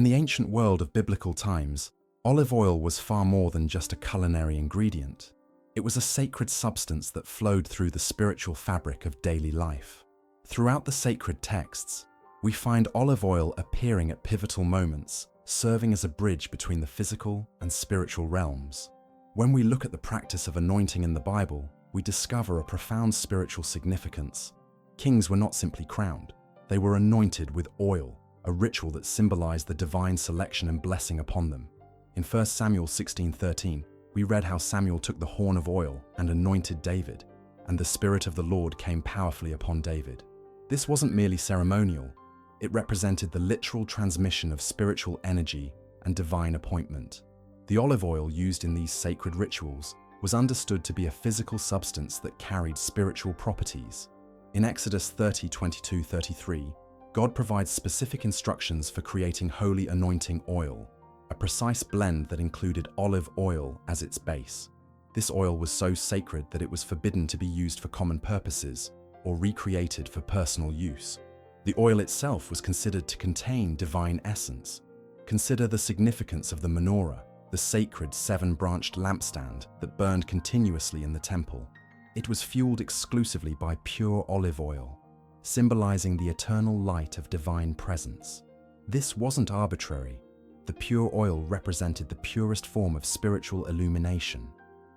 In the ancient world of biblical times, olive oil was far more than just a culinary ingredient. It was a sacred substance that flowed through the spiritual fabric of daily life. Throughout the sacred texts, we find olive oil appearing at pivotal moments, serving as a bridge between the physical and spiritual realms. When we look at the practice of anointing in the Bible, we discover a profound spiritual significance. Kings were not simply crowned, they were anointed with oil, a ritual that symbolized the divine selection and blessing upon them. In 1 Samuel 16:13, we read how Samuel took the horn of oil and anointed David, and the Spirit of the Lord came powerfully upon David. This wasn't merely ceremonial, it represented the literal transmission of spiritual energy and divine appointment. The olive oil used in these sacred rituals was understood to be a physical substance that carried spiritual properties. In Exodus 30:22-33, God provides specific instructions for creating holy anointing oil, a precise blend that included olive oil as its base. This oil was so sacred that it was forbidden to be used for common purposes or recreated for personal use. The oil itself was considered to contain divine essence. Consider the significance of the Menorah, the sacred 7-branched lampstand that burned continuously in the temple. It was fueled exclusively by pure olive oil, symbolizing the eternal light of divine presence. This wasn't arbitrary. The pure oil represented the purest form of spiritual illumination,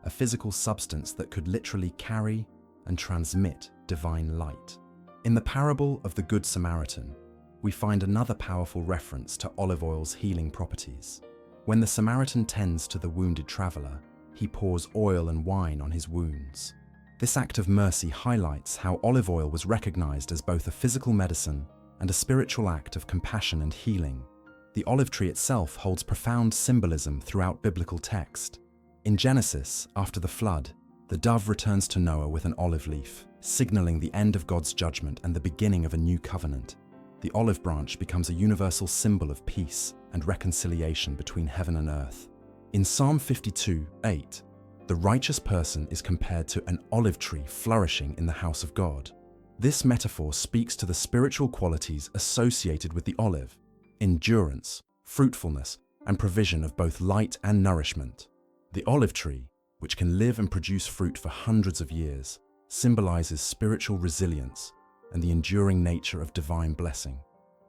a physical substance that could literally carry and transmit divine light. In the parable of the Good Samaritan, we find another powerful reference to olive oil's healing properties. When the Samaritan tends to the wounded traveler, he pours oil and wine on his wounds. This act of mercy highlights how olive oil was recognized as both a physical medicine and a spiritual act of compassion and healing. The olive tree itself holds profound symbolism throughout biblical text. In Genesis, after the flood, the dove returns to Noah with an olive leaf, signaling the end of God's judgment and the beginning of a new covenant. The olive branch becomes a universal symbol of peace and reconciliation between heaven and earth. In Psalm 52:8, the righteous person is compared to an olive tree flourishing in the house of God. This metaphor speaks to the spiritual qualities associated with the olive: endurance, fruitfulness, and provision of both light and nourishment. The olive tree, which can live and produce fruit for hundreds of years, symbolizes spiritual resilience and the enduring nature of divine blessing.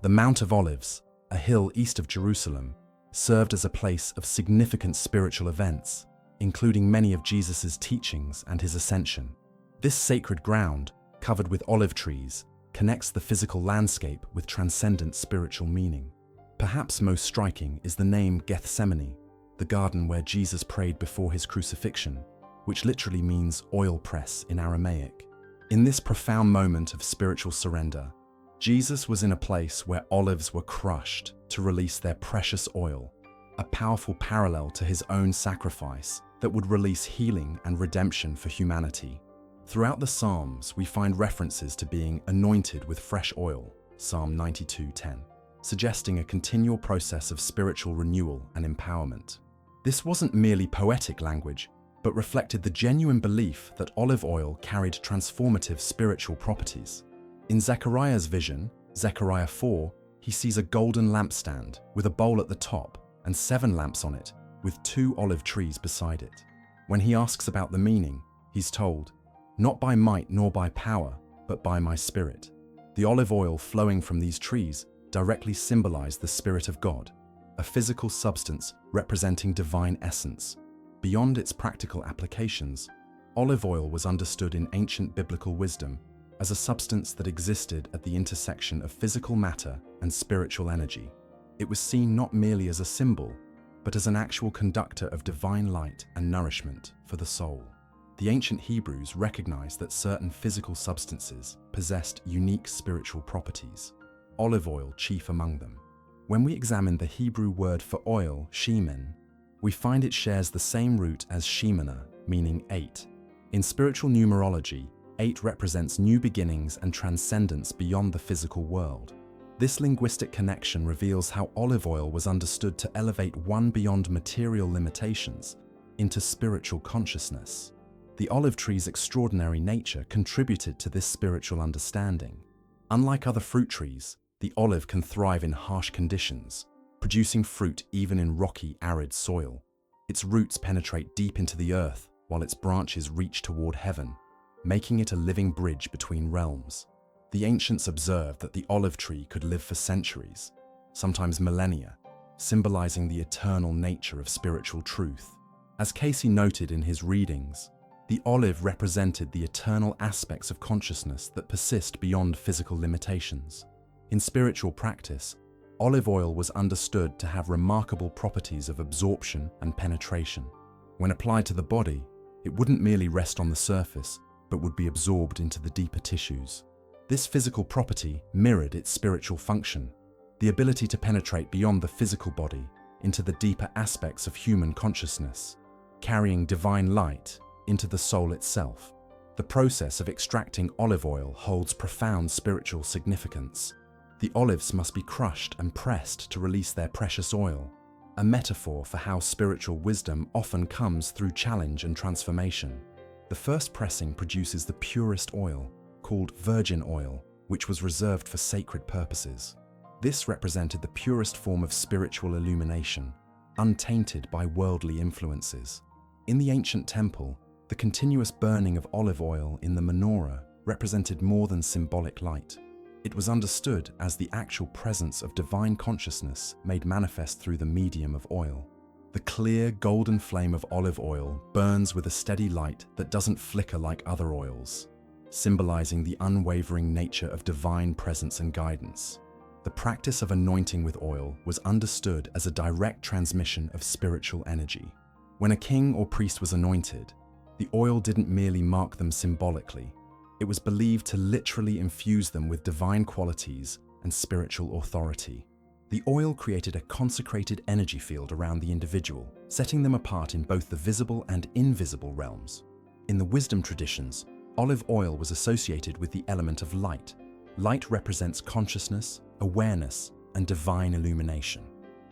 The Mount of Olives, a hill east of Jerusalem, served as a place of significant spiritual events, including many of Jesus' teachings and his ascension. This sacred ground, covered with olive trees, connects the physical landscape with transcendent spiritual meaning. Perhaps most striking is the name Gethsemane, the garden where Jesus prayed before his crucifixion, which literally means oil press in Aramaic. In this profound moment of spiritual surrender, Jesus was in a place where olives were crushed to release their precious oil, a powerful parallel to his own sacrifice that would release healing and redemption for humanity. Throughout the Psalms, we find references to being anointed with fresh oil, Psalm 92:10, suggesting a continual process of spiritual renewal and empowerment. This wasn't merely poetic language, but reflected the genuine belief that olive oil carried transformative spiritual properties. In Zechariah's vision, Zechariah 4, he sees a golden lampstand with a bowl at the top and 7 lamps on it, with 2 olive trees beside it. When he asks about the meaning, he's told, "Not by might nor by power, but by my Spirit." The olive oil flowing from these trees directly symbolized the Spirit of God, a physical substance representing divine essence. Beyond its practical applications, olive oil was understood in ancient biblical wisdom as a substance that existed at the intersection of physical matter and spiritual energy. It was seen not merely as a symbol, but as an actual conductor of divine light and nourishment for the soul. The ancient Hebrews recognized that certain physical substances possessed unique spiritual properties, olive oil chief among them. When we examine the Hebrew word for oil, shemen, we find it shares the same root as Shemoneh, meaning 8. In spiritual numerology, 8 represents new beginnings and transcendence beyond the physical world. This linguistic connection reveals how olive oil was understood to elevate one beyond material limitations into spiritual consciousness. The olive tree's extraordinary nature contributed to this spiritual understanding. Unlike other fruit trees, the olive can thrive in harsh conditions, producing fruit even in rocky, arid soil. Its roots penetrate deep into the earth, while its branches reach toward heaven, making it a living bridge between realms. The ancients observed that the olive tree could live for centuries, sometimes millennia, symbolizing the eternal nature of spiritual truth. As Cayce noted in his readings, the olive represented the eternal aspects of consciousness that persist beyond physical limitations. In spiritual practice, olive oil was understood to have remarkable properties of absorption and penetration. When applied to the body, it wouldn't merely rest on the surface, but would be absorbed into the deeper tissues. This physical property mirrored its spiritual function, the ability to penetrate beyond the physical body into the deeper aspects of human consciousness, carrying divine light into the soul itself. The process of extracting olive oil holds profound spiritual significance. The olives must be crushed and pressed to release their precious oil, a metaphor for how spiritual wisdom often comes through challenge and transformation. The first pressing produces the purest oil, called virgin oil, which was reserved for sacred purposes. This represented the purest form of spiritual illumination, untainted by worldly influences. In the ancient temple, the continuous burning of olive oil in the Menorah represented more than symbolic light. It was understood as the actual presence of divine consciousness made manifest through the medium of oil. The clear, golden flame of olive oil burns with a steady light that doesn't flicker like other oils, symbolizing the unwavering nature of divine presence and guidance. The practice of anointing with oil was understood as a direct transmission of spiritual energy. When a king or priest was anointed, the oil didn't merely mark them symbolically. It was believed to literally infuse them with divine qualities and spiritual authority. The oil created a consecrated energy field around the individual, setting them apart in both the visible and invisible realms. In the wisdom traditions, olive oil was associated with the element of light. Light represents consciousness, awareness, and divine illumination.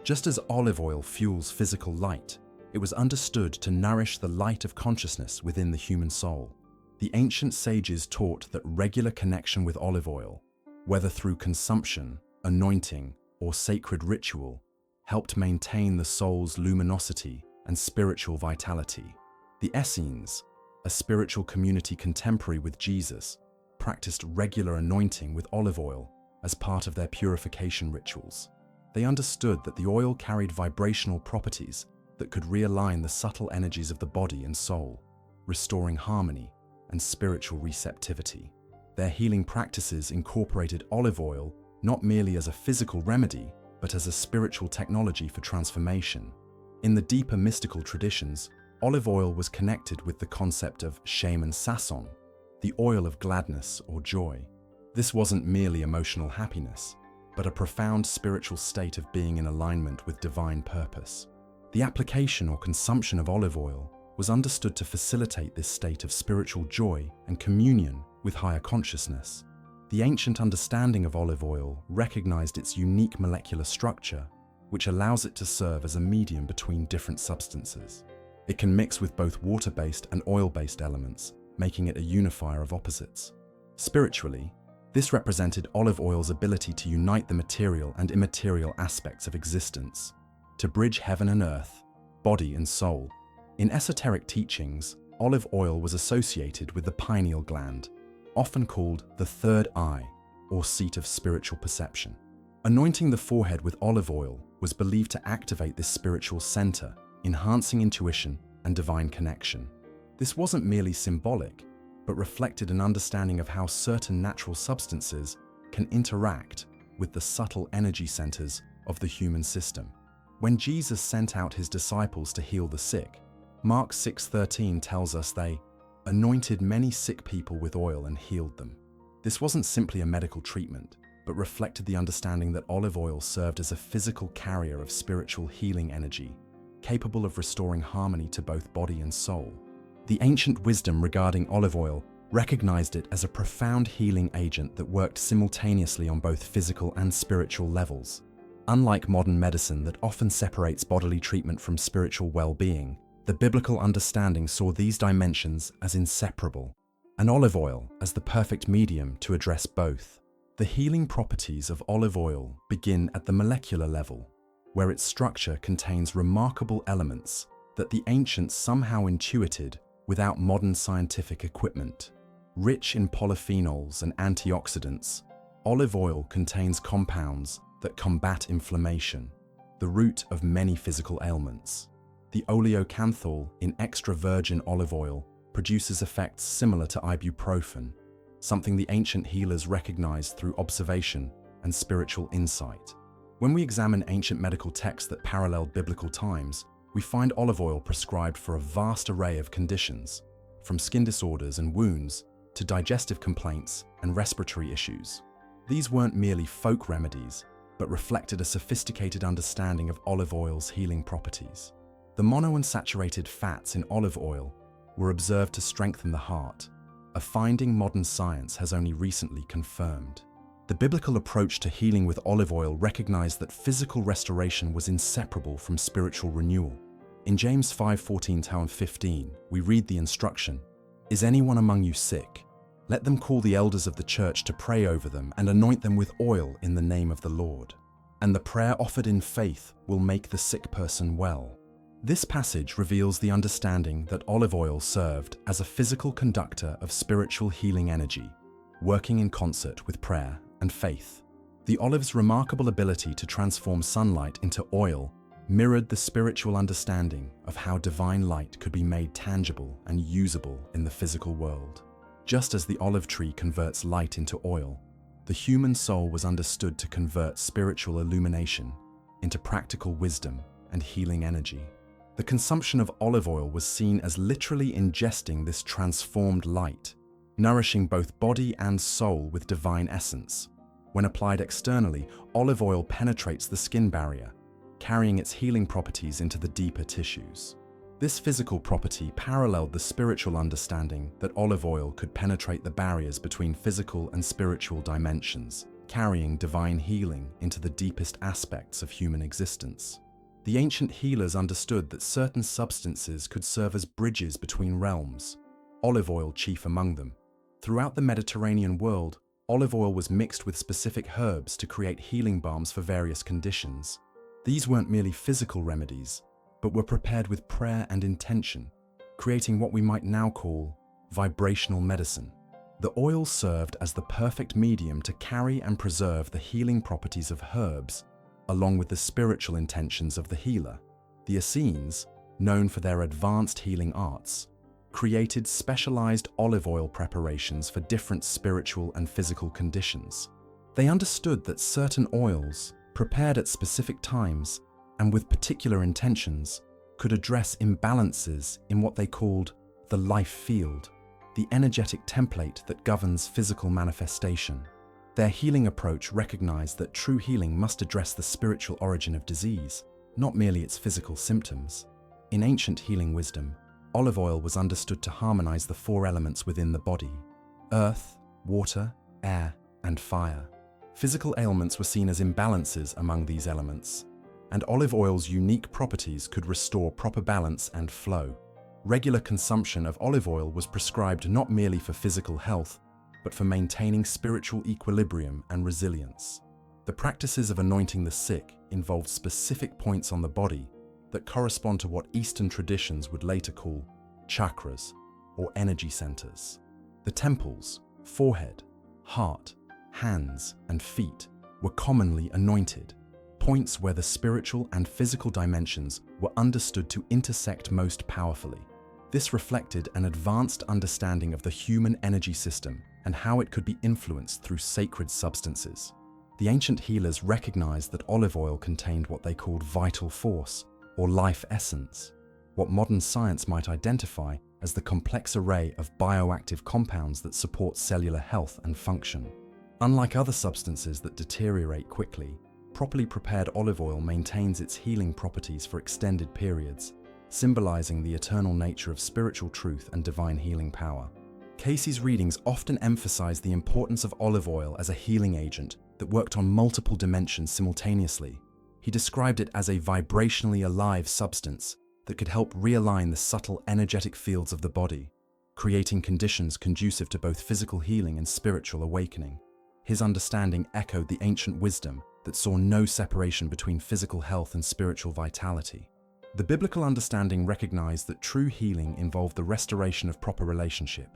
Just as olive oil fuels physical light, it was understood to nourish the light of consciousness within the human soul. The ancient sages taught that regular connection with olive oil, whether through consumption, anointing, or sacred ritual, helped maintain the soul's luminosity and spiritual vitality. The Essenes, a spiritual community contemporary with Jesus, practiced regular anointing with olive oil as part of their purification rituals. They understood that the oil carried vibrational properties that could realign the subtle energies of the body and soul, restoring harmony and spiritual receptivity. Their healing practices incorporated olive oil not merely as a physical remedy, but as a spiritual technology for transformation. In the deeper mystical traditions, olive oil was connected with the concept of shaman sasson, the oil of gladness or joy. This wasn't merely emotional happiness, but a profound spiritual state of being in alignment with divine purpose. The application or consumption of olive oil was understood to facilitate this state of spiritual joy and communion with higher consciousness. The ancient understanding of olive oil recognized its unique molecular structure, which allows it to serve as a medium between different substances. It can mix with both water-based and oil-based elements, making it a unifier of opposites. Spiritually, this represented olive oil's ability to unite the material and immaterial aspects of existence, to bridge heaven and earth, body and soul. In esoteric teachings, olive oil was associated with the pineal gland, often called the third eye, or seat of spiritual perception. Anointing the forehead with olive oil was believed to activate this spiritual center, enhancing intuition and divine connection. This wasn't merely symbolic, but reflected an understanding of how certain natural substances can interact with the subtle energy centers of the human system. When Jesus sent out his disciples to heal the sick, Mark 6:13 tells us they anointed many sick people with oil and healed them. This wasn't simply a medical treatment, but reflected the understanding that olive oil served as a physical carrier of spiritual healing energy, capable of restoring harmony to both body and soul. The ancient wisdom regarding olive oil recognized it as a profound healing agent that worked simultaneously on both physical and spiritual levels. Unlike modern medicine that often separates bodily treatment from spiritual well-being, the biblical understanding saw these dimensions as inseparable, and olive oil as the perfect medium to address both. The healing properties of olive oil begin at the molecular level. where its structure contains remarkable elements that the ancients somehow intuited without modern scientific equipment. Rich in polyphenols and antioxidants, olive oil contains compounds that combat inflammation, the root of many physical ailments. The oleocanthal in extra virgin olive oil produces effects similar to ibuprofen, something the ancient healers recognized through observation and spiritual insight. When we examine ancient medical texts that paralleled biblical times, we find olive oil prescribed for a vast array of conditions, from skin disorders and wounds to digestive complaints and respiratory issues. These weren't merely folk remedies, but reflected a sophisticated understanding of olive oil's healing properties. The monounsaturated fats in olive oil were observed to strengthen the heart, a finding modern science has only recently confirmed. The biblical approach to healing with olive oil recognized that physical restoration was inseparable from spiritual renewal. In James 5:14-15, we read the instruction, "Is anyone among you sick? Let them call the elders of the church to pray over them and anoint them with oil in the name of the Lord. And the prayer offered in faith will make the sick person well." This passage reveals the understanding that olive oil served as a physical conductor of spiritual healing energy, working in concert with prayer and faith. The olive's remarkable ability to transform sunlight into oil mirrored the spiritual understanding of how divine light could be made tangible and usable in the physical world. Just as the olive tree converts light into oil, the human soul was understood to convert spiritual illumination into practical wisdom and healing energy. The consumption of olive oil was seen as literally ingesting this transformed light, nourishing both body and soul with divine essence. When applied externally, olive oil penetrates the skin barrier, carrying its healing properties into the deeper tissues. This physical property paralleled the spiritual understanding that olive oil could penetrate the barriers between physical and spiritual dimensions, carrying divine healing into the deepest aspects of human existence. The ancient healers understood that certain substances could serve as bridges between realms, olive oil chief among them. Throughout the Mediterranean world, olive oil was mixed with specific herbs to create healing balms for various conditions. These weren't merely physical remedies, but were prepared with prayer and intention, creating what we might now call vibrational medicine. The oil served as the perfect medium to carry and preserve the healing properties of herbs, along with the spiritual intentions of the healer. The Essenes, known for their advanced healing arts, created specialized olive oil preparations for different spiritual and physical conditions. They understood that certain oils, prepared at specific times and with particular intentions, could address imbalances in what they called the life field, the energetic template that governs physical manifestation. Their healing approach recognized that true healing must address the spiritual origin of disease, not merely its physical symptoms. In ancient healing wisdom, olive oil was understood to harmonize the four elements within the body: earth, water, air, and fire. Physical ailments were seen as imbalances among these elements, and olive oil's unique properties could restore proper balance and flow. Regular consumption of olive oil was prescribed not merely for physical health, but for maintaining spiritual equilibrium and resilience. The practices of anointing the sick involved specific points on the body that correspond to what Eastern traditions would later call chakras, or energy centers. The temples, forehead, heart, hands, and feet were commonly anointed, points where the spiritual and physical dimensions were understood to intersect most powerfully. This reflected an advanced understanding of the human energy system and how it could be influenced through sacred substances. The ancient healers recognized that olive oil contained what they called vital force, or life essence, what modern science might identify as the complex array of bioactive compounds that support cellular health and function. Unlike other substances that deteriorate quickly, properly prepared olive oil maintains its healing properties for extended periods, symbolizing the eternal nature of spiritual truth and divine healing power. Cayce's readings often emphasize the importance of olive oil as a healing agent that worked on multiple dimensions simultaneously. He described it as a vibrationally alive substance that could help realign the subtle energetic fields of the body, creating conditions conducive to both physical healing and spiritual awakening. His understanding echoed the ancient wisdom that saw no separation between physical health and spiritual vitality. The biblical understanding recognized that true healing involved the restoration of proper relationship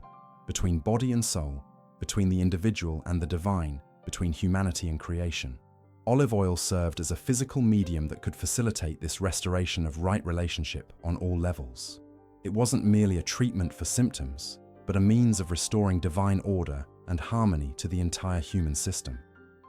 between body and soul, between the individual and the divine, between humanity and creation. Olive oil served as a physical medium that could facilitate this restoration of right relationship on all levels. It wasn't merely a treatment for symptoms, but a means of restoring divine order and harmony to the entire human system.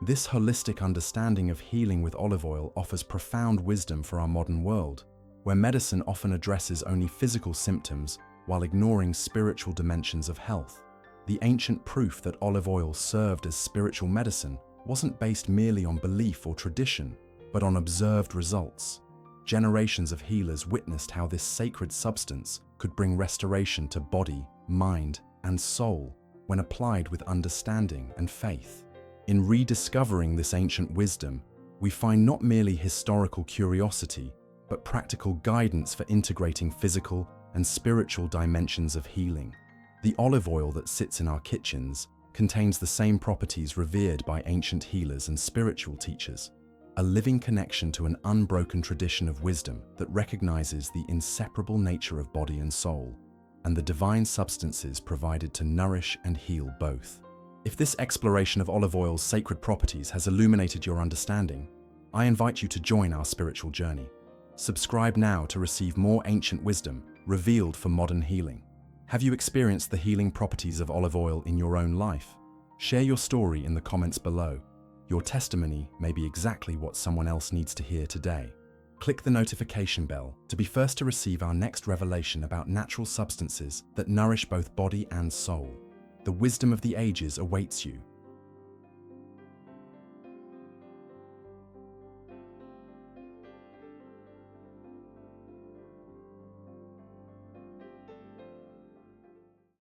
This holistic understanding of healing with olive oil offers profound wisdom for our modern world, where medicine often addresses only physical symptoms while ignoring spiritual dimensions of health. The ancient proof that olive oil served as spiritual medicine wasn't based merely on belief or tradition, but on observed results. Generations of healers witnessed how this sacred substance could bring restoration to body, mind, and soul when applied with understanding and faith. In rediscovering this ancient wisdom, we find not merely historical curiosity, but practical guidance for integrating physical and spiritual dimensions of healing. The olive oil that sits in our kitchens contains the same properties revered by ancient healers and spiritual teachers, a living connection to an unbroken tradition of wisdom that recognizes the inseparable nature of body and soul, and the divine substances provided to nourish and heal both. If this exploration of olive oil's sacred properties has illuminated your understanding, I invite you to join our spiritual journey. Subscribe now to receive more ancient wisdom revealed for modern healing. Have you experienced the healing properties of olive oil in your own life? Share your story in the comments below. Your testimony may be exactly what someone else needs to hear today. Click the notification bell to be first to receive our next revelation about natural substances that nourish both body and soul. The wisdom of the ages awaits you.